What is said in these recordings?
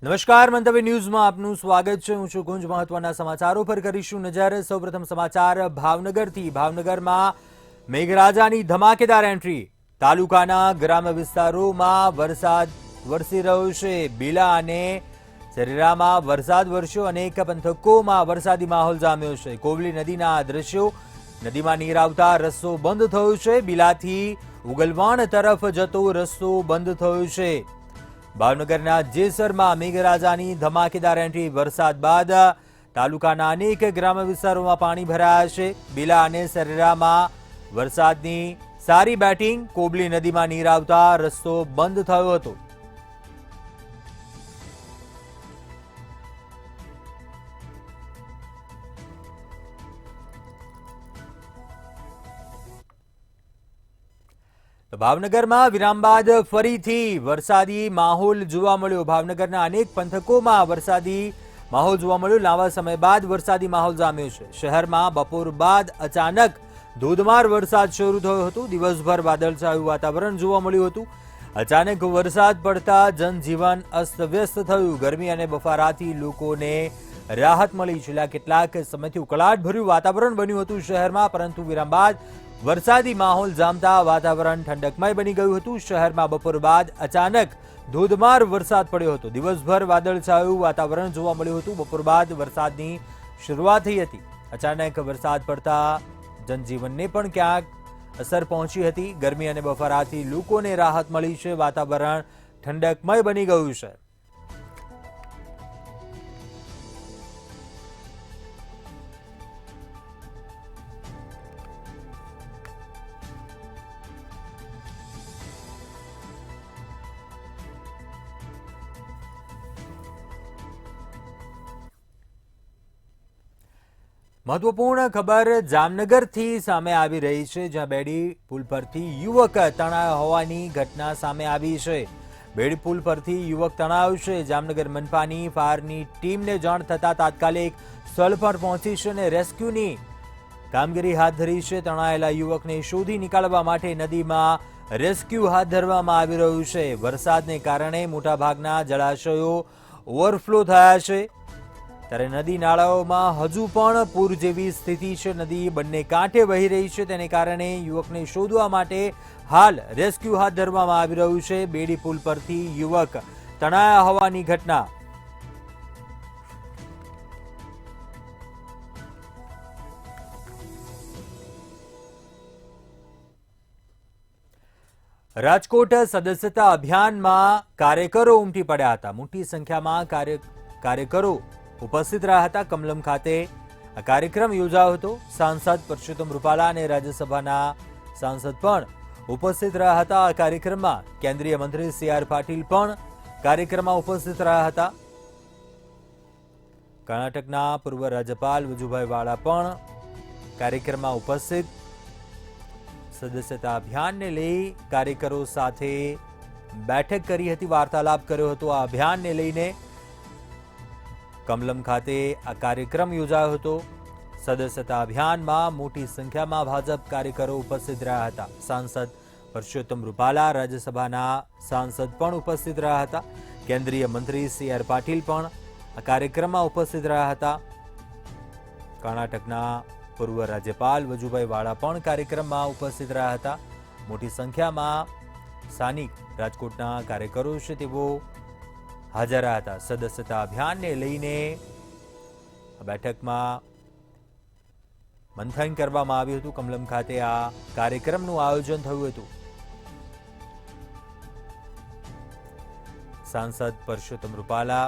નમસ્કાર, મંતવ્ય ન્યૂઝમાં આપનું સ્વાગત છે. હું છું ગુંજ. મહત્વના સમાચારો પર કરીશું નજર. સૌપ્રથમ સમાચાર ભાવનગરથી. ભાવનગરમાં મેઘરાજાની ધમાકેદાર એન્ટ્રી. તાલુકાના ગ્રામ્ય વિસ્તારોમાં વરસાદ વરસી રહ્યો છે. બીલા અને સરેરામાં વરસાદ વરસ્યો. અનેક પંથકોમાં વરસાદી માહોલ જામ્યો છે. કોવલી નદીના દ્રશ્યો. નદીમાં નીર આવતા રસ્તો બંધ થયો છે. બીલાથી ઉગલવાણ તરફ જતો રસ્તો બંધ થયો છે. ભાવનગરના જેસરમાં મેઘરાજાની ધમાકેદાર એન્ટ્રી. વરસાદ બાદ તાલુકાના અનેક ગ્રામ્ય વિસ્તારોમાં પાણી ભરાયા છે. બીલા અને સરેરામાં વરસાદની સારી બેટિંગ. કોબલી નદીમાં નીર આવતા રસ્તો બંધ થયો હતો. ભાવનગરમાં વિરામ બાદ ફરીથી વરસાદી માહોલ જોવા મળ્યો. ભાવનગરના અનેક પંથકોમાં વરસાદી માહોલ જોવા મળ્યો. લાંબા સમય બાદ વરસાદી માહોલ જામ્યો છે. શહેરમાં બપોર બાદ અચાનક ધોધમાર વરસાદ શરૂ થયો હતો. દિવસભર વાદળછાયું વાતાવરણ જોવા મળ્યું હતું. અચાનક વરસાદ પડતા જનજીવન અસ્તવ્યસ્ત થયું. ગરમી અને બફારાથી લોકોને રાહત મળી. છેલ્લા કેટલાક સમયથી ઉકળાટભર્યું વાતાવરણ બન્યું હતું શહેરમાં, પરંતુ વિરામ બાદ વરસાદી માહોલ જામતા વાતાવરણ ઠંડકમય બની ગયું હતું. શહેરમાં બપોર બાદ અચાનક ધોધમાર વરસાદ પડ્યો હતો. દિવસભર વાદળછાયું વાતાવરણ જોવા મળ્યું હતું. બપોર બાદ વરસાદની શરૂઆત થઈ હતી. અચાનક વરસાદ પડતા જનજીવનને પણ ક્યાંક અસર પહોંચી હતી. ગરમી અને બફારાથી લોકોને રાહત મળી છે. વાતાવરણ ઠંડકમય બની ગયું છે. મહત્વપૂર્ણ ખબર જામનગરથી સામે આવી રહી છે, જ્યાં બેડી પુલ પરથી યુવક તણાયો હોવાની ઘટના સામે આવી છે. બેડી પુલ પરથી યુવક તણાયો છે. જામનગર મનપાની ફાયરની ટીમને જાણ થતા તાત્કાલિક સ્થળ પર પહોંચી છે અને રેસ્ક્યુની કામગીરી હાથ ધરી છે. તણાયેલા યુવકને શોધી નીકાળવા માટે નદીમાં રેસ્ક્યુ હાથ ધરવામાં આવી રહ્યું છે. વરસાદને કારણે મોટાભાગના જળાશયો ઓવરફ્લો થયા છે, ત્યારે નદી નાળાઓમાં હજુ પણ પૂર જેવી સ્થિતિ છે. નદી બંને કાંઠે વહી રહી છે, તેને કારણે યુવકને શોધવા માટે હાલ રેસ્ક્યુ હાથ ધરવામાં આવી રહ્યું છે. બેડી પુલ પરથી યુવક તણાયા હોવાની ઘટના. રાજકોટ સદસ્યતા અભિયાનમાં કાર્યકરો ઉમટી પડ્યા હતા. મોટી સંખ્યામાં કાર્યકરો ઉપસ્થિત રહ્યા હતા. કમલમ ખાતે આ કાર્યક્રમ યોજાયો હતો. સાંસદ પરસોત્તમ રૂપાલા અને રાજ્યસભાના સાંસદ પણ ઉપસ્થિત રહ્યા હતા. આ કાર્યક્રમમાં કેન્દ્રીય મંત્રી સી.આર. પાટીલ પણ કાર્યક્રમમાં ઉપસ્થિત રહ્યા હતા. કર્ણાટકના પૂર્વ રાજ્યપાલ વજુભાઈ વાળા પણ કાર્યક્રમમાં ઉપસ્થિત. સદસ્યતા અભિયાનને લઈ કાર્યકરો સાથે બેઠક કરી હતી, વાર્તાલાપ કર્યો હતો. આ અભિયાનને લઈને કમલમ ખાતે આ કાર્યક્રમ યોજાયો હતો. સદસ્યતા અભિયાનમાં મોટી સંખ્યામાં ભાજપ કાર્યકરો ઉપસ્થિત રહ્યા હતા. સાંસદ પરસોત્તમ રૂપાલા, રાજ્યસભાના સાંસદ પણ ઉપસ્થિત રહ્યા હતા. કેન્દ્રીય મંત્રી સી.આર. પાટીલ પણ આ કાર્યક્રમમાં ઉપસ્થિત રહ્યા હતા. કર્ણાટકના પૂર્વ રાજ્યપાલ વજુભાઈ વાળા પણ કાર્યક્રમમાં ઉપસ્થિત રહ્યા હતા. મોટી સંખ્યામાં સ્થાનિક રાજકોટના કાર્યકરો છે તેઓ હાજર હતા. સદસ્યતા અભિયાનને લઈને બેઠકમાં મંથન કરવામાં આવ્યું હતું. કમલમ ખાતે આ કાર્યક્રમનું આયોજન થયું હતું. સાંસદ પરસોત્તમ રૂપાલા,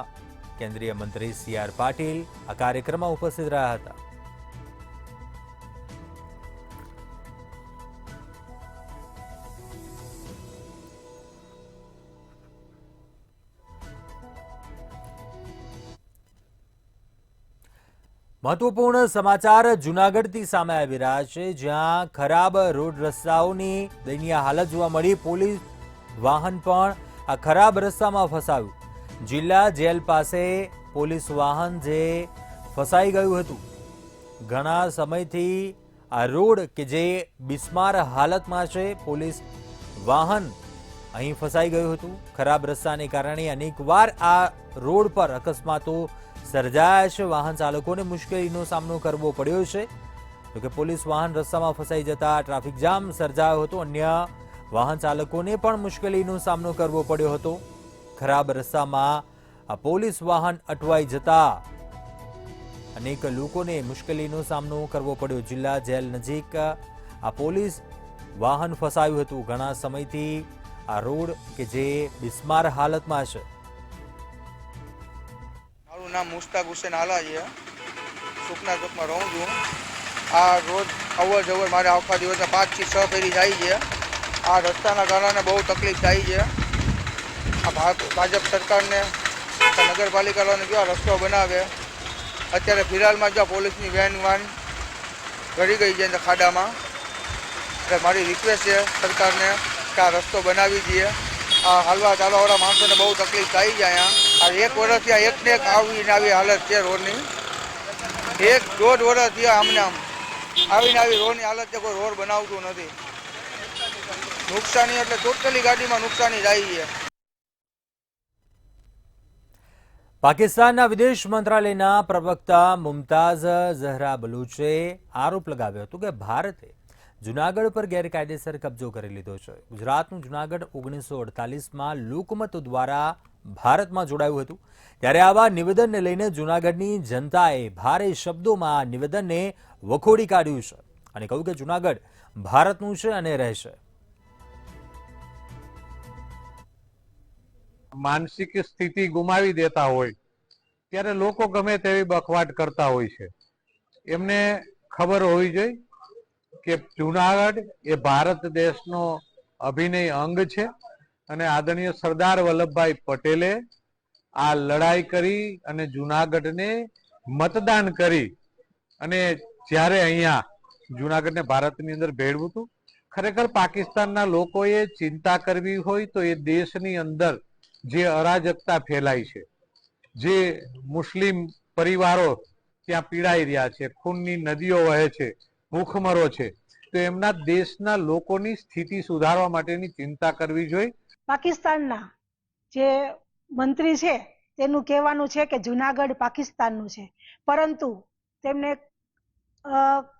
કેન્દ્રીય મંત્રી સી.આર. પાટીલ આ કાર્યક્રમમાં ઉપસ્થિત રહ્યા હતા. મહત્વપૂર્ણ સમાચાર જૂનાગઢથી સામે આવી રહ્યા છે, જ્યાં ખરાબ રોડ રસ્તાઓની દયનીય હાલત જોવા મળી. પોલીસ વાહન પણ આ ખરાબ રસ્તામાં ફસાયું. જિલ્લા જેલ પાસે પોલીસ વાહન જે ફસાઈ ગયું હતું. ઘણા સમયથી આ રોડ કે જે બિસ્માર હાલતમાં છે, પોલીસ વાહન અહીં ફસાઈ ગયું હતું. ખરાબ રસ્તાને કારણે અનેકવાર આ રોડ પર અકસ્માતો સર્જાયા છે. વાહન ચાલકોને મુશ્કેલીનો સામનો કરવો પડ્યો છે. જોકે પોલીસ વાહન રસ્તામાં ફસાઈ જતા ટ્રાફિક જામ સર્જાયો હતો. અન્ય વાહન ચાલકોને પણ મુશ્કેલીનો સામનો કરવો પડ્યો હતો. ખરાબ રસ્તામાં આ પોલીસ વાહન અટવાઈ જતા અનેક લોકોને મુશ્કેલીનો સામનો કરવો પડ્યો. જિલ્લા જેલ નજીક આ પોલીસ વાહન ફસાયું હતું. ઘણા સમયથી આ રોડ કે જે બિસ્માર હાલતમાં છે. મારું નામ મુસ્તાક હુસેન આલા છે. સુખના ચોકમાં રહું છું. આ રોજ અવર જવર મારે આખા દિવસના 5 થી 6 ફેરી જાય છે. આ રસ્તાના કારણે બહુ તકલીફ થાય છે. આ ભાજપ સરકારને નગરપાલિકાવાળાને જો આ રસ્તો બનાવે. અત્યારે ફિલહાલમાં જો પોલીસની વાન ઘડી ગઈ છે ખાડામાં. એટલે મારી રિક્વેસ્ટ છે સરકારને કે આ રસ્તો બનાવી દઈએ. આ હાલવા ચાલવાવાળા માણસોને બહુ તકલીફ થાય છે અહીંયા. આ 1 વર્ષથી આ એકને એક આવી હાલત છે રોડની. 1-1.5 વર્ષથી આમને આમ આવી રોડની હાલત છે. કોઈ રોડ બનાવતું નથી. નુકસાની એટલે ટોટલી ગાડીમાં નુકસાની જાય છે. પાકિસ્તાનના વિદેશ મંત્રાલયના પ્રવક્તા મુમતાઝ ઝહરા બલુચે આરોપ લગાવ્યો હતો કે ભારતે જૂનાગઢ પર ગેરકાયદેસર કબજો કરી લીધો છે. ગુજરાતનું જૂનાગઢ 1948માં લોકમત દ્વારા ભારતમાં જોડાયું હતું. ત્યારે આવા નિવેદનને લઈને જૂનાગઢની જનતાએ ભારે શબ્દોમાં નિવેદનને વખોડી કાઢ્યું છે અને કહ્યું કે જૂનાગઢ ભારતનું છે અને રહેશે. માનસિક સ્થિતિ ગુમાવી દેતા હોય ત્યારે લોકો ગમે તેવી બખવાટ કરતા હોય છે. એમને ખબર હોવી જોઈએ કે જૂનાગઢ એ ભારત દેશનો અભિનય અંગ છે અને આદરણીય સરદાર વલ્લભભાઈ પટેલે આ લડાઈ કરી અને જૂનાગઢને મતદાન કરી અને જ્યારે અહીંયા જૂનાગઢને ભારતની અંદર ભેળવું હતું. ખરેખર પાકિસ્તાનના લોકોએ ચિંતા કરવી હોય તો એ દેશની અંદર જે અરાજકતા ફેલાઈ છે, જે મુસ્લિમ પરિવારો ત્યાં પીડાઈ રહ્યા છે, ખૂનની નદીઓ વહે છે, ભૂખમરો છે, તો એમના દેશના લોકોની સ્થિતિ સુધારવા માટેની ચિંતા કરવી જોઈએ. પાકિસ્તાનના જે મંત્રી છે તેનું કહેવાનું છે કે જૂનાગઢ પાકિસ્તાનનું છે, પરંતુ તેમને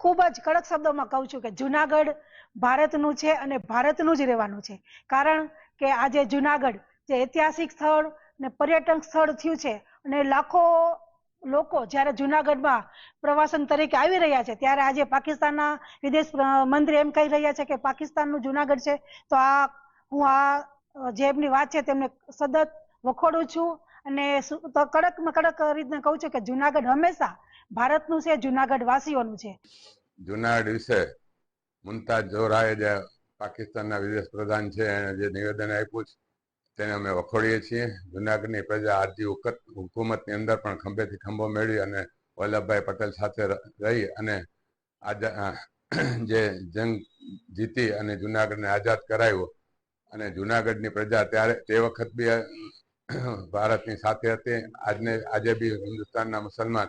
ખૂબ જ કડક શબ્દોમાં કહું છું કે જૂનાગઢ ભારતનું છે અને ભારતનું જ રહેવાનું છે. કારણ કે આજે જૂનાગઢ જે ઐતિહાસિક સ્થળ ને પર્યટન સ્થળ થયું છે અને લાખો લોકો જ્યારે જૂનાગઢમાં પ્રવાસન તરીકે આવી રહ્યા છે ત્યારે આજે પાકિસ્તાનના વિદેશ મંત્રી એમ કહી રહ્યા છે કે પાકિસ્તાનનું જૂનાગઢ છે. તો હું જે એમની વાત છે તેમને સતત વખોડું છું અને કડકમાં કડક રીતના કહું છું કે જૂનાગઢ હંમેશા ભારતનું છે, જૂનાગઢ વાસીઓનું છે. જૂનાગઢ વિશે મુમતાઝ ઝહરાએ જે પાકિસ્તાનના વિદેશ પ્રધાન છે એને જે નિવેદન આપ્યું છે તેને અમે વખોડીએ છીએ. જૂનાગઢની પ્રજા આજની હુકુમતની અંદર પણ ખંભેથી ખંભો મેળવી અને વલ્લભભાઈ પટેલ સાથે રહી અને જે જંગ જીતી અને જૂનાગઢને આઝાદ કરાવ્યો અને જૂનાગઢની પ્રજા ત્યારે તે વખત બી ભારતની સાથે હતી. આજે બી હિન્દુસ્તાનના મુસલમાન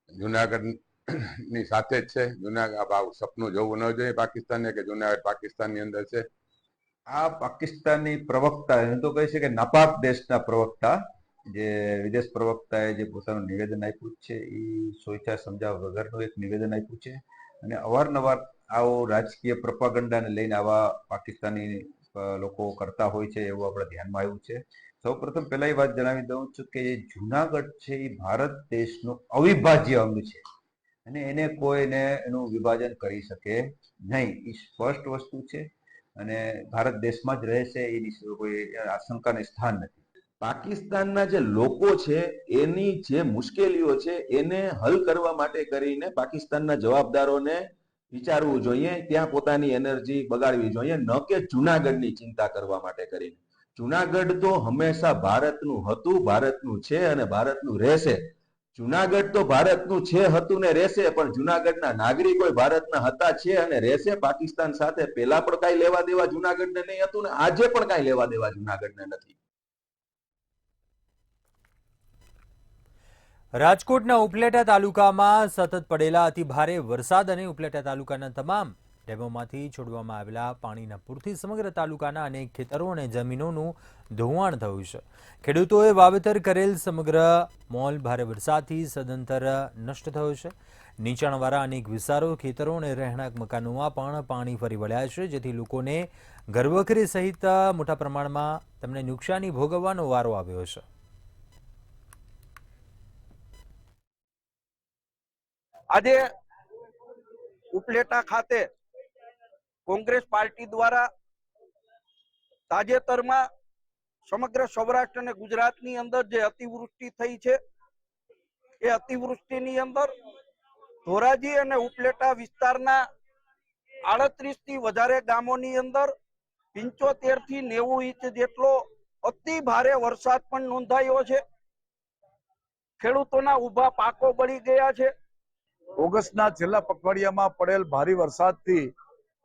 જૂનાગઢની સાથે જ છે. જૂનાગઢ સપનું જોવું ન જોઈએ પાકિસ્તાનને કે જૂનાગઢ પાકિસ્તાનની અંદર છે. આ પાકિસ્તાની પ્રવક્તા એમ તો કહે છે કે નાપાક દેશના પ્રવક્તા જે વિદેશ પ્રવક્તાએ જે પોતાનું નિવેદન આપ્યું છે એ સ્વેચ્છા સમજાવવા વગરનું એક નિવેદન આપ્યું છે અને અવારનવાર આવો રાજકીય પ્રોપાગન્ડાને લઈને આવા પાકિસ્તાની લોકો કરતા હોય છે એવું આપણે ધ્યાનમાં આવ્યું છે. સૌપ્રથમ પહેલા એ વાત જણાવી દઉં છું કે જૂનાગઢ છે એ ભારત દેશનું અવિભાજ્ય અંગ છે અને એને કોઈને એનું વિભાજન કરી શકે નહીં. એ સ્પષ્ટ વસ્તુ છે અને ભારત દેશમાં જ રહેશે એની કોઈ આશંકાને સ્થાન નથી. પાકિસ્તાનના જે લોકો છે એની જે મુશ્કેલીઓ છે એને હલ કરવા માટે કરીને પાકિસ્તાનના જવાબદારોને વિચારવું જોઈએ, ત્યાં પોતાની એનર્જી બગાડવી જોઈએ, ન કે જૂનાગઢની ચિંતા કરવા માટે કરીને. જૂનાગઢ તો હંમેશા ભારતનું હતું, ભારતનું છે અને ભારતનું રહેશે. જૂનાગઢ તો ભારતનું છે, હતું ને રહેશે, પણ જૂનાગઢના નાગરિકો ભારતના હતા, છે અને રહેશે. પાકિસ્તાન સાથે પેલા પણ કઈ લેવા દેવા જૂનાગઢને નહીં હતું ને આજે પણ કઈ લેવા દેવા જૂનાગઢને નથી. રાજકોટના ઉપલેટા તાલુકામાં સતત પડેલા અતિભારે વરસાદ અને ઉપલેટા તાલુકાના તમામ ડેમોમાંથી છોડવામાં આવેલા પાણીના પૂરથી સમગ્ર તાલુકાના અનેક ખેતરો અને જમીનોનું ધોવાણ થયું છે. ખેડૂતોએ વાવેતર કરેલ સમગ્ર મોલ ભારે વરસાદથી સદંતર નષ્ટ થયો છે. નીચાણવાળા અનેક વિસ્તારો, ખેતરો અને રહેણાંક મકાનોમાં પણ પાણી ફરી વળ્યા છે, જેથી લોકોને ઘરવખરી સહિત મોટા પ્રમાણમાં તેમને નુકસાની ભોગવવાનો વારો આવ્યો છે. આજે ઉપલેટા ખાતે કોંગ્રેસ પાર્ટી દ્વારા તાજેતરમાં સમગ્ર સૌરાષ્ટ્ર અને ગુજરાતની અંદર જે અતિવૃષ્ટિ થઈ છે એ અતિવૃષ્ટિની અંદર ધોરાજી અને ઉપલેટા વિસ્તારના 38 થી વધારે ગામોની અંદર 75 થી 90 ઇંચ જેટલો અતિ ભારે વરસાદ પણ નોંધાયો છે. ખેડૂતોના ઊભા પાકો બળી ગયા છે. ઓગસ્ટના છેલ્લા પખવાડિયામાં પડેલ ભારે વરસાદથી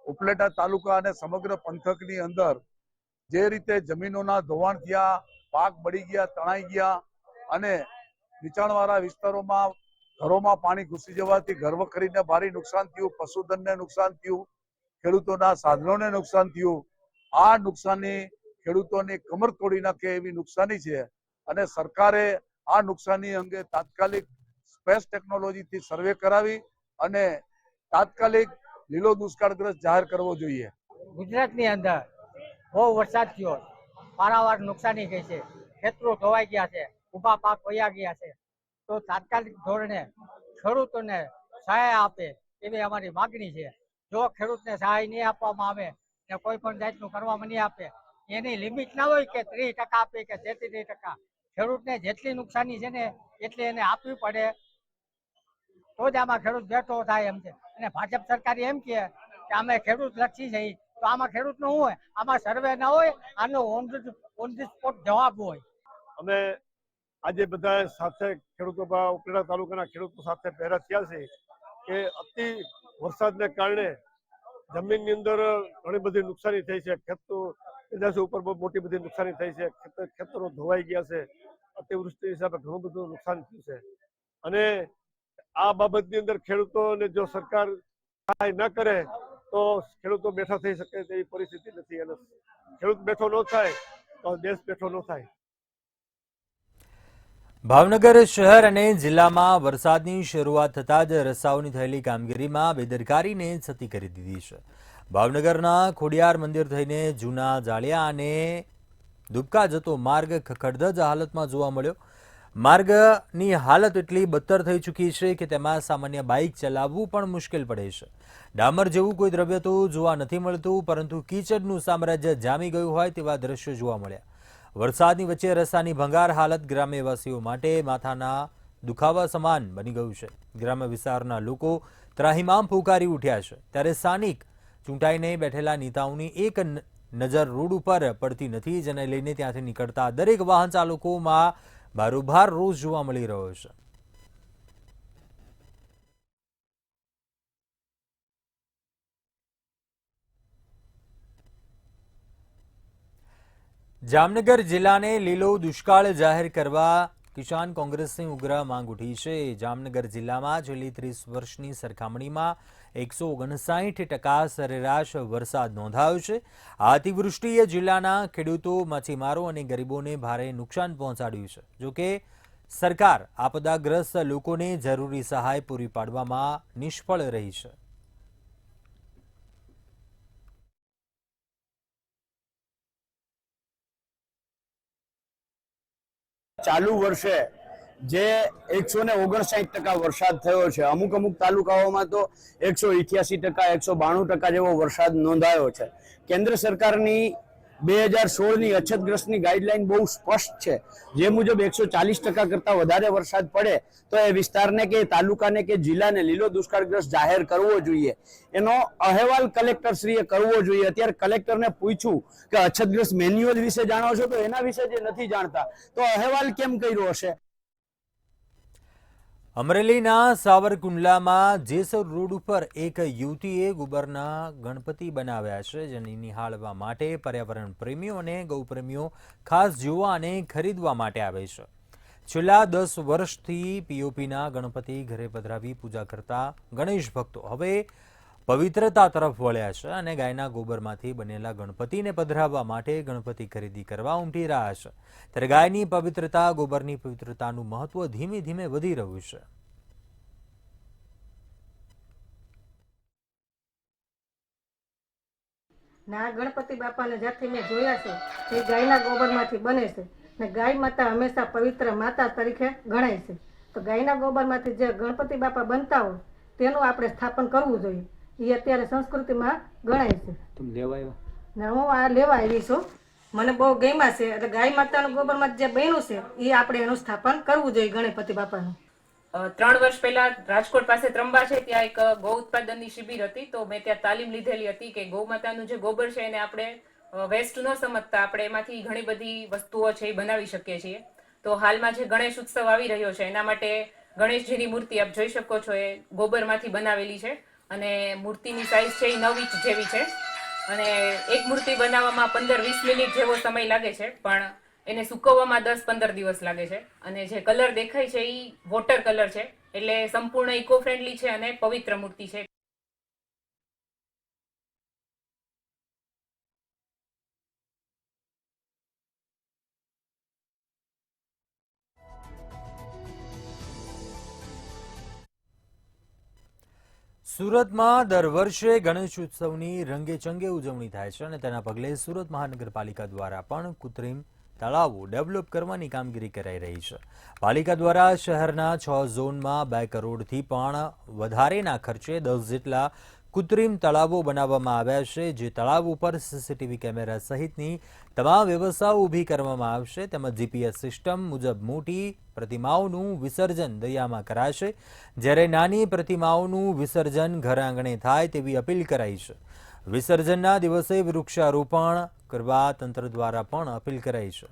ઉપલેટા તાલુકા અને સમગ્ર પંથકની અંદર જે રીતે જમીનોના ધોવાણ થયા, પાક બળી ગયા, તણાઈ ગયા અને નીચાણવાળા વિસ્તારોમાં ઘરોમાં પાણી ઘૂસી જવાથી ઘરવખરીને ભારે નુકસાન થયું, પશુધનને નુકસાન થયું, ખેડૂતોના સાધનોને નુકસાન થયું. આ નુકસાની ખેડૂતોની કમર તોડી નાખે એવી નુકસાની છે અને સરકારે આ નુકસાની અંગે તાત્કાલિક સ્પેસ ટેકનોલોજીથી સર્વે કરાવી અને તાત્કાલિક લીલો દુષ્કાળગ્રસ્ત જાહેર કરવો જોઈએ. ગુજરાતની અંદર બહુ વરસાદ થયો, પારાવાર નુકસાની ગઈ છે, ખેતરો ધોવાઈ ગયા છે, ઊભા પાક વયા ગયા છે. તો તાત્કાલિક ધોરણે ખેડૂતોને સહાય આપે એવી અમારી માગણી છે. જો ખેડૂતને સહાય નહીં આપવામાં આવે ને કોઈ પણ જાતનું કરવામાં નહીં આપે, એની લિમિટ ના હોય કે 30% આપે કે 33%, ખેડૂતને જેટલી નુકસાની છે ને એટલી એને આપવી પડે તો જ આમાં ખેડૂત બેઠો થાય એમ છે. અને ભાજપ સરકાર એમ કહે કે અમે ખેડૂત લક્ષી છે, તો આમાં ખેડૂત નું હોય, આમાં સર્વે ના હોય, આનો ઓન ધી સ્પોટ જવાબ હોય. અમે આજે બધા સાથે ખેડૂતો, ઉપલેટા તાલુકાના ખેડૂતો સાથે ભેગા થયા છે કે અતિ વરસાદને કારણે જમીનની અંદર ઘણી બધી નુકસાની થઈ છે. ખેતરો ઉપર બહુ મોટી બધી નુકસાની થઈ છે. ખેતરો ધોવાઈ ગયા છે. અતિવૃષ્ટિ હિસાબે ઘણું બધું નુકસાન થયું છે અને આ બાબતની અંદર ખેડૂતોને જો સરકાર સહાય ન કરે તો ખેડૂતો બેઠા થઈ શકે તેવી પરિસ્થિતિ નથી અને ખેડૂત બેઠો ન થાય તો દેશ બેઠો ન થાય. ભાવનગર શહેર અને જિલ્લામાં વરસાદની શરૂઆત થતાં જ રસ્તાઓની થયેલી કામગીરીમાં બેદરકારીને છતી કરી દીધી છે. ભાવનગરના ખોડિયાર મંદિર થઈને જૂના જાળિયા અને દુબકા જતો માર્ગ ખખડધજ હાલતમાં જોવા મળ્યો. માર્ગની હાલત એટલી બદતર થઈ ચૂકી છે કે તેમાં સામાન્ય બાઇક ચલાવવું પણ મુશ્કેલ પડે છે. ડામર જેવું કોઈ દ્રવ્ય તો જોવા નથી મળતું, પરંતુ કીચડનું સામ્રાજ્ય જામી ગયું હોય તેવા દ્રશ્યો જોવા મળ્યા. વરસાદની વચ્ચે રસ્તાની ભંગાર હાલત ગ્રામ્યવાસીઓ માટે માથાના દુખાવા સમાન બની ગયું છે. ગ્રામ્ય વિસ્તારના લોકો ત્રાહિમામ પોકારી ઉઠ્યા છે, ત્યારે સ્થાનિક ચૂંટાઈને બેઠેલા નેતાઓની એક નજર રોડ ઉપર પડતી નથી, જેને લઈને ત્યાંથી નીકળતા દરેક વાહન ચાલકોમાં બારોબાર રોષ જોવા મળી રહ્યો છે. જામનગર જિલ્લાને લીલો દુષ્કાળ જાહેર કરવા કિસાન કોંગ્રેસની ઉગ્ર માંગ ઉઠી છે. જામનગર જિલ્લામાં છેલ્લી 30 વર્ષની સરખામણીમાં 159% સરેરાશ વરસાદ નોંધાયો છે. આ અતિવૃષ્ટિએ જિલ્લાના ખેડૂતો, માછીમારો અને ગરીબોને ભારે નુકસાન પહોંચાડ્યું છે. જોકે સરકાર આપદાગ્રસ્ત લોકોને જરૂરી સહાય પૂરી પાડવામાં નિષ્ફળ રહી છે. ચાલુ વર્ષે જે 159% વરસાદ થયો છે, અમુક તાલુકાઓમાં તો 188%, 192% જેવો વરસાદ નોંધાયો છે. કેન્દ્ર સરકારની 2016ની અછતગ્રસ્તની ગાઈડલાઈન બહુ સ્પષ્ટ છે, જે મુજબ 140% કરતાં વધારે વરસાદ પડે તો એ વિસ્તારને કે તાલુકાને કે જિલ્લાને લીલો દુષ્કાળગ્રસ્ત જાહેર કરવો જોઈએ. એનો અહેવાલ કલેક્ટરશ્રીએ કરવો જોઈએ. અત્યારે કલેક્ટરને પૂછ્યું કે અછતગ્રસ્ત મેન્યુઅલ વિશે જાણો છો, તો એના વિશે જે નથી જાણતા તો અહેવાલ કેમ કર્યો હશે? અમરેલીના સાવરકુંડલામાં જેસર રોડ ઉપર એક યુવતીએ ગોબરના ગણપતિ બનાવ્યા છે, જેને નિહાળવા માટે પર્યાવરણ પ્રેમીઓ અને ગૌપ્રેમીઓ ખાસ જોવા અને ખરીદવા માટે આવે છે. છેલ્લા 10 વર્ષથી પીઓપીના ગણપતિ ઘરે પધરાવી પૂજા કરતા ગણેશ ભક્તો હવે પવિત્રતા તરફ વળ્યા છે અને ગાયના ગોબરમાંથી બનેલા ગણપતિને પધરાવવા માટે ગણપતિ ખરીદી કરવા ઉમટી રહ્યા છે. ત્યારે ગાયની પવિત્રતા, ગોબરની પવિત્રતાનું મહત્વ ધીમે ધીમે વધી રહ્યું છે. ના ગણપતિ બાપાને જ્યાંથી મેં જોયા છે એ ગાયના ગોબરમાંથી બને છે ને ગાય માતા હંમેશા પવિત્ર માતા તરીકે ગણાય છે. તો ગાયના ગોબરમાંથી જે ગણપતિ બાપા બનતા હોય તેનું આપણે સ્થાપન કરવું જોઈએ. એ અત્યારે સંસ્કૃતિમાં ગણાય છે. ને હું આ લેવા આવી છું, મને બહુ ગમ્યા છે. એટલે ગાય માતાનું ગોબરમાં જે બન્યું છે એ આપણે એનું સ્થાપન કરવું જોઈએ ગણપતિ બાપાનું. 3 વર્ષ પહેલા રાજકોટ પાસે ત્રંબા છે ત્યાં એક ગૌ ઉત્પાદનની શિબિર હતી, તો મેં ત્યાં તાલીમ લીધેલી હતી કે ગૌ માતાનું જે ગોબર છે એને આપણે વેસ્ટ ન સમજતા આપણે એમાંથી ઘણી બધી વસ્તુઓ છે એ બનાવી શકીએ છીએ. તો હાલમાં જે ગણેશ ઉત્સવ આવી રહ્યો છે એના માટે ગણેશજીની મૂર્તિ આપ જોઈ શકો છો એ ગોબરમાંથી બનાવેલી છે અને મૂર્તિની સાઈઝ છે એ 9 ઇંચ જેવી છે અને એક મૂર્તિ બનાવવામાં 15-20 મિનિટ જેવો સમય લાગે છે, પણ એને સુકવવામાં 10-15 દિવસ લાગે છે. અને જે કલર દેખાય છે એ વોટર કલર છે, એટલે સંપૂર્ણ ઇકો ફ્રેન્ડલી છે અને પવિત્ર મૂર્તિ છે. સુરતમાં દર વર્ષે ગણેશ ઉત્સવની રંગેચંગે ઉજવણી થાય છે અને તેના પગલે સુરત મહાનગરપાલિકા દ્વારા પણ કૃત્રિમ તળાવો ડેવલપ કરવાની કામગીરી કરાઈ રહી છે. પાલિકા દ્વારા શહેરના 6 ઝોનમાં 2 કરોડથી પણ વધારેના ખર્ચે 10 જેટલા કૃત્રિમ તળાવો બનાવવામાં આવ્યા છે. જે તળાવ ઉપર સીસીટીવી કેમેરા સહિતની તમામ વ્યવસ્થાઓ ઊભી કરવામાં આવશે. તેમજ જીપીએસ સિસ્ટમ મુજબ મોટી પ્રતિમાઓનું વિસર્જન દરિયામાં કરાશે, જ્યારે નાની પ્રતિમાઓનું વિસર્જન ઘર આંગણે થાય તેવી અપીલ કરાઈ છે. વિસર્જનના દિવસે વૃક્ષારોપણ કરવા તંત્ર દ્વારા પણ અપીલ કરાઈ છે.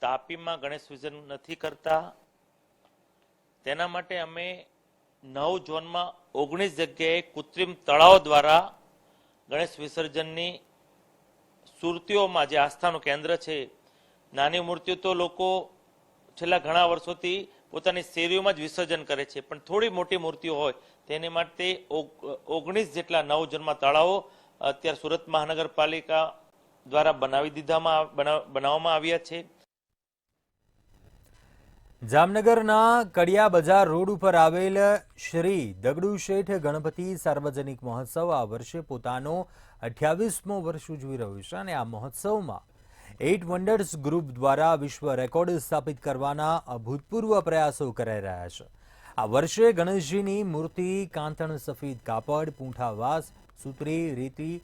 તાપીમાં ગણેશ વિસર્જન નથી કરતા, તેના માટે અમે 9 ઝોનમાં 19 જગ્યાએ કૃત્રિમ તળાવ દ્વારા ગણેશ વિસર્જનની સુરતીઓમાં જે આસ્થાનું કેન્દ્ર છે, નાની મૂર્તિઓ તો લોકો છેલ્લા ઘણા વર્ષોથી પોતાની શેરીઓમાં જ વિસર્જન કરે છે, પણ થોડી મોટી મૂર્તિઓ હોય તેની માટે 19 જેટલા 9 ઝોનમાં તળાવો અત્યારે સુરત મહાનગરપાલિકા દ્વારા બનાવવામાં આવ્યા છે. જામનગરના કડિયા બજાર રોડ ઉપર આવેલ શ્રી દગડુ શેઠ ગણપતિ સાર્વજનિક મહોત્સવ આ વર્ષે પોતાનો 28મો વર્ષ ઉજવી રહ્યું છે અને આ મહોત્સવમાં 8 વન્ડર્સ ગ્રુપ દ્વારા વિશ્વ રેકોર્ડ સ્થાપિત કરવાના અભૂતપૂર્વ પ્રયાસો કરાઈ રહ્યા છે. આ વર્ષે ગણેશજીની મૂર્તિ કાંતણ સફેદ કાપડ, પૂંઠા વાંસ, સૂતરી, રેતી,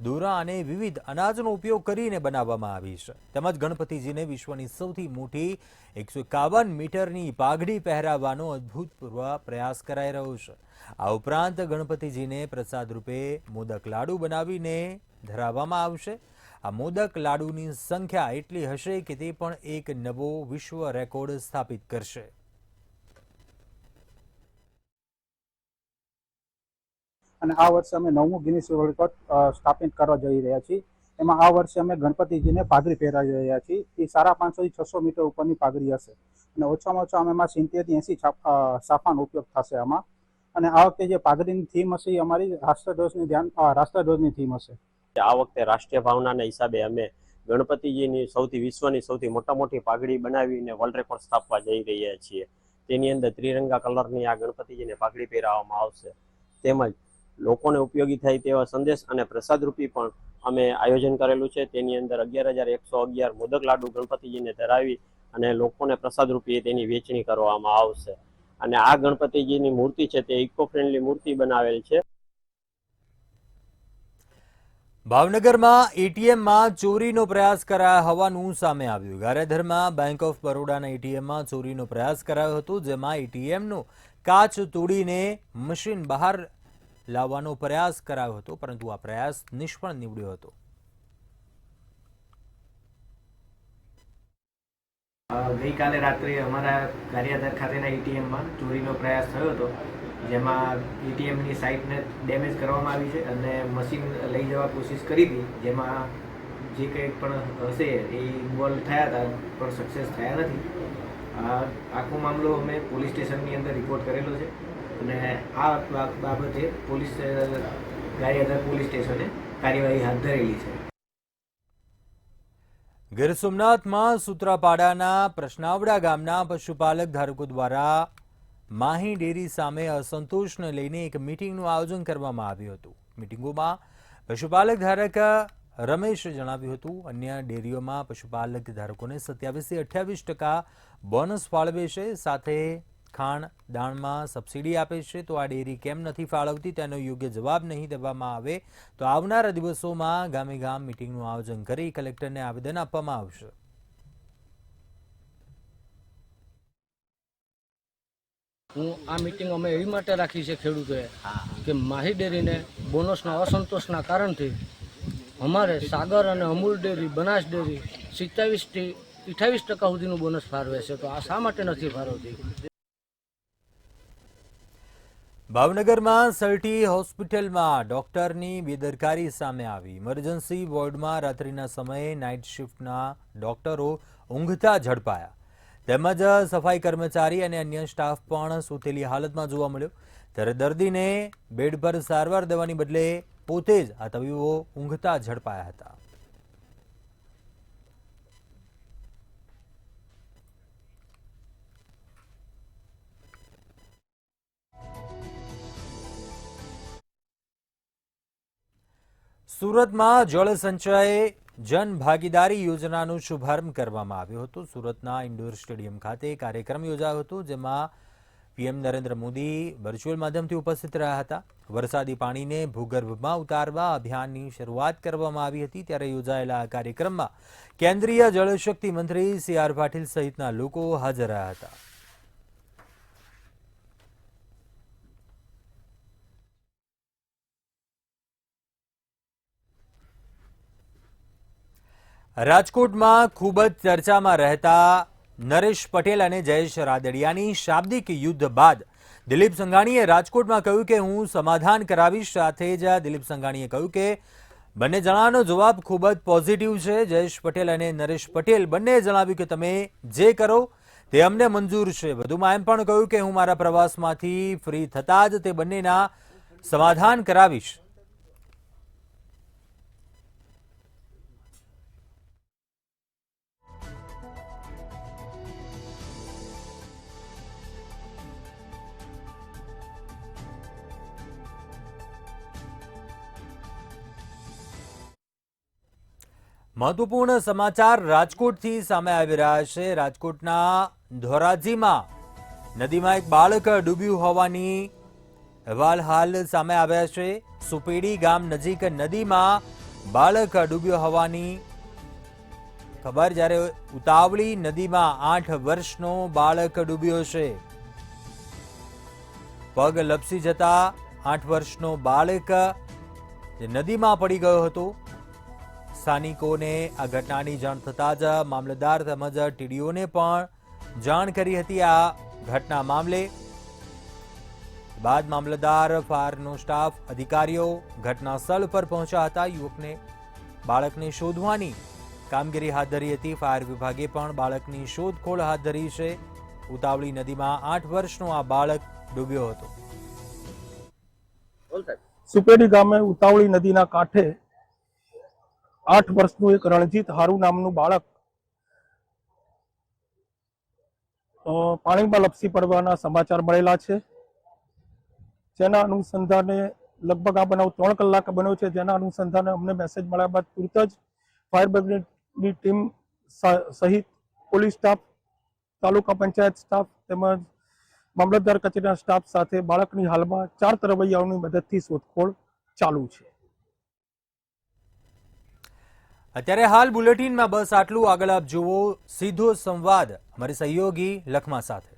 દોરા અને વિવિધ અનાજનો ઉપયોગ કરીને બનાવવામાં આવી છે. તેમજ ગણપતિજીને વિશ્વની સૌથી મોટી 151 મીટરની પાઘડી પહેરાવવાનો અભૂતપૂર્વ પ્રયાસ કરાઈ રહ્યો છે. આ ઉપરાંત ગણપતિજીને પ્રસાદ રૂપે મોદક લાડુ બનાવીને ધરાવવામાં આવશે. આ મોદક લાડુની સંખ્યા એટલી હશે કે તે પણ એક નવો વિશ્વ રેકોર્ડ સ્થાપિત કરશે. અને આ વર્ષે અમે 9મું ગિનિસ વર્લ્ડ રેકોર્ડ સ્થાપિત કરવા જઈ રહ્યા છીએ. એમાં આ વર્ષે અમે ગણપતિજીને પાઘડી પહેરાવી રહ્યા છીએ. એ 550 થી 600 મીટર ઉપરની પાઘડી હશે અને ઓછામાં ઓછા અમે એમાં 70 થી 80 સાફાનો ઉપયોગ થશે આમાં. અને આ વખતે જે પાઘડીની થીમ હશે એ અમારી રાષ્ટ્રધ્વજની થીમ હશે. આ વખતે રાષ્ટ્રીય ભાવનાના હિસાબે અમે ગણપતિજીની વિશ્વની સૌથી મોટી પાઘડી બનાવીને વર્લ્ડ રેકોર્ડ સ્થાપવા જઈ રહ્યા છીએ. તેની અંદર ત્રિરંગા કલરની આ ગણપતિજીને પાઘડી પહેરાવવામાં આવશે. તેમજ લોકોને ઉપયોગી થાય તેવા સંદેશ અને પ્રસાદ રૂપી પણ અમે આયોજન કરેલું છે. તેની અંદર 11,111 મોદક લાડુ ગણપતિજીને ધરાવી અને લોકોને પ્રસાદ રૂપી તેની વેચણી કરવામાં આવશે. અને આ ગણપતિજીની મૂર્તિ છે તે ઇકો ફ્રેન્ડલી મૂર્તિ બનાવેલ છે. ભાવનગરમાં એટીએમમાં ચોરીનો પ્રયાસ કરાયો હોવાનું સામે આવ્યું. ગારિયાધારમાં બેંક ઓફ બરોડાના એટીએમમાં ચોરીનો પ્રયાસ કરાયો હતો, જેમાં એટીએમનો કાચ તોડીને મશીન બહાર લાવવાનો પ્રયાસ કરાયો હતો, પરંતુ આ પ્રયાસ નિષ્ફળ નીવડ્યો હતો. ગઈકાલે રાત્રે અમારા ગારિયાધાર ખાતેના એટીએમમાં ચોરીનો પ્રયાસ થયો હતો, જેમાં એટીએમની સાઇટને ડેમેજ કરવામાં આવી છે અને મશીન લઈ જવા કોશિશ કરી હતી, જેમાં જે કંઈ પણ હશે એ ઇન્વોલ્વ થયા હતા પણ સક્સેસ થયા નથી. આખો મામલો અમે પોલીસ સ્ટેશનની અંદર રિપોર્ટ કરેલો છે અને આ બાબતે પોલીસ ગારિયાધાર પોલીસ સ્ટેશને કાર્યવાહી હાથ ધરેલી છે. ગીર સોમનાથમાં સૂત્રાપાડાના પ્રશ્નાવડા ગામના પશુપાલક ધારકો દ્વારા માહી ડેરી સામે અસંતોષને લઈને એક મીટિંગનું આયોજન કરવામાં આવ્યું હતું. મીટિંગોમાં પશુપાલક ધારક રમેશે જણાવ્યું હતું અન્ય ડેરીઓમાં પશુપાલક ધારકોને 27 થી 28% બોનસ ફાળવે છે, સાથે ખાણ દાણમાં સબસિડી આપે છે, તો આ ડેરી કેમ નથી ફાળવતી તેનો યોગ્ય જવાબ નહીં દેવામાં આવે તો આવનારા દિવસોમાં ગામે ગામ મીટિંગનું આયોજન કરી કલેક્ટરને આવેદન આપવામાં આવશે. આ મીટિંગ અમે એવી માટે રાખી છે ખેડૂતોએ કે માહી ડેરીને બોનસના અસંતોષના કારણથી અમારે સાગર અને અમૂલ ડેરી, બનાસ ડેરી 27 થી 28% સુધીનું બોનસ ફાળવે છે, તો આ શા માટે નથી ફાળવતી? ભાવનગરમાં સલટી હોસ્પિટલમાં ડોક્ટરની બેદરકારી સામે આવી. ઇમરજન્સી વોર્ડમાં રાત્રિના સમયે નાઇટ શિફ્ટના ડોક્ટરો ઊંઘતા ઝડપાયા, તેમજ સફાઈ કર્મચારી અને અન્ય સ્ટાફ પણ સૂતેલી હાલતમાં જોવા મળ્યો. ત્યારે દર્દીને બેડ પર સારવાર દેવાની બદલે પોતે જ આ તબીબો ઊંઘતા ઝડપાયા હતા. સુરતમાં જળ સંચય જન ભાગીદારી યોજનાનો શુભારંભ કરવામાં આવ્યો હતો. સુરતના ઇન્ડોર સ્ટેડિયમ ખાતે કાર્યક્રમ યોજાયો હતો, જેમાં પીએમ નરેન્દ્ર મોદી વર્ચ્યુઅલ માધ્યમથી ઉપસ્થિત રહ્યા હતા. વરસાદી પાણીને ભૂગર્ભમાં ઉતારવા અભિયાનની શરૂઆત કરવામાં આવી હતી. ત્યારે યોજાયેલા આ કાર્યક્રમમાં કેન્દ્રીય જળશક્તિ મંત્રી CR પાટીલ સહિતના લોકો હાજર રહ્યા હતા. રાજકોટમાં ખૂબ જ ચર્ચામાં રહેતા નરેશ પટેલ અને જયેશ રાદડિયાની શાબ્દિક યુદ્ધ બાદ દિલીપ સંઘાણીએ રાજકોટમાં કહ્યું કે હું સમાધાન કરાવીશ. સાથે જ દિલીપ સંઘાણીએ કહ્યું કે બંને જણાનો જવાબ ખૂબ જ પોઝિટિવ છે. જયેશ પટેલ અને નરેશ પટેલ બંનેએ જણાવ્યું કે તમે જે કરો તે અમને મંજૂર છે. વધુમાં એમ પણ કહ્યું કે હું મારા પ્રવાસમાંથી ફ્રી થતાં જ તે બંનેના સમાધાન કરાવીશ. મહત્વપૂર્ણ સમાચાર રાજકોટથી સામે આવી રહ્યા છે. રાજકોટના ધોરાજીમાં નદીમાં એક બાળક ડૂબ્યું હોવાની અહેવાલ હાલ સામે આવ્યા છે. સુપેડી ગામ નજીક નદીમાં બાળક ડૂબ્યો હોવાની ખબર, જ્યારે ઉતાવળી નદીમાં 8 વર્ષનો બાળક ડૂબ્યો છે. પગ લપસી જતા 8 વર્ષનો બાળક નદીમાં પડી ગયો હતો. સ્થાનિકોને આ ઘટનાની જાણ થતાં જ મામલતદાર તેમજ ટીડીઓને પણ જાણ કરી હતી આ ઘટના મામલે. બાદ મામલતદાર, ફાયરનો સ્ટાફ, અધિકારીઓ ઘટના સ્થળ પર પહોંચ્યા હતા. યુવકને, બાળકને શોધવાની કામગીરી હાથ ધરી હતી. ફાયર વિભાગે પણ બાળકની શોધખોળ હાથ ધરી છે. ઉતાવળી નદીમાં 8 વર્ષનો આ બાળક ડૂબ્યો હતો. સુપેડી ગામે ઉતાવળી નદીના કાંઠે 8 વર્ષનું એક રણજીત હારુ નામનું બાળક પાણીમાં લપસી પડવાના સમાચાર મળેલા છે. જેના અનુસંધાને લગભગ આ બનાવ 3 કલાક બન્યો છે. જેના અનુસંધાને અમને મેસેજ મળ્યા બાદ તુરત જ ફાયર બ્રિગેડની ટીમ સહિત પોલીસ સ્ટાફ, તાલુકા પંચાયત સ્ટાફ તેમજ મામલતદાર કચેરીના સ્ટાફ સાથે બાળકની હાલમાં 4 તરવૈયાઓની મદદથી શોધખોળ ચાલુ છે. અત્યારે હાલ બુલેટિનમાં બસ આટલું. આગળ આપ જુઓ સીધો સંવાદ અમારી સહયોગી લખમા સાથે.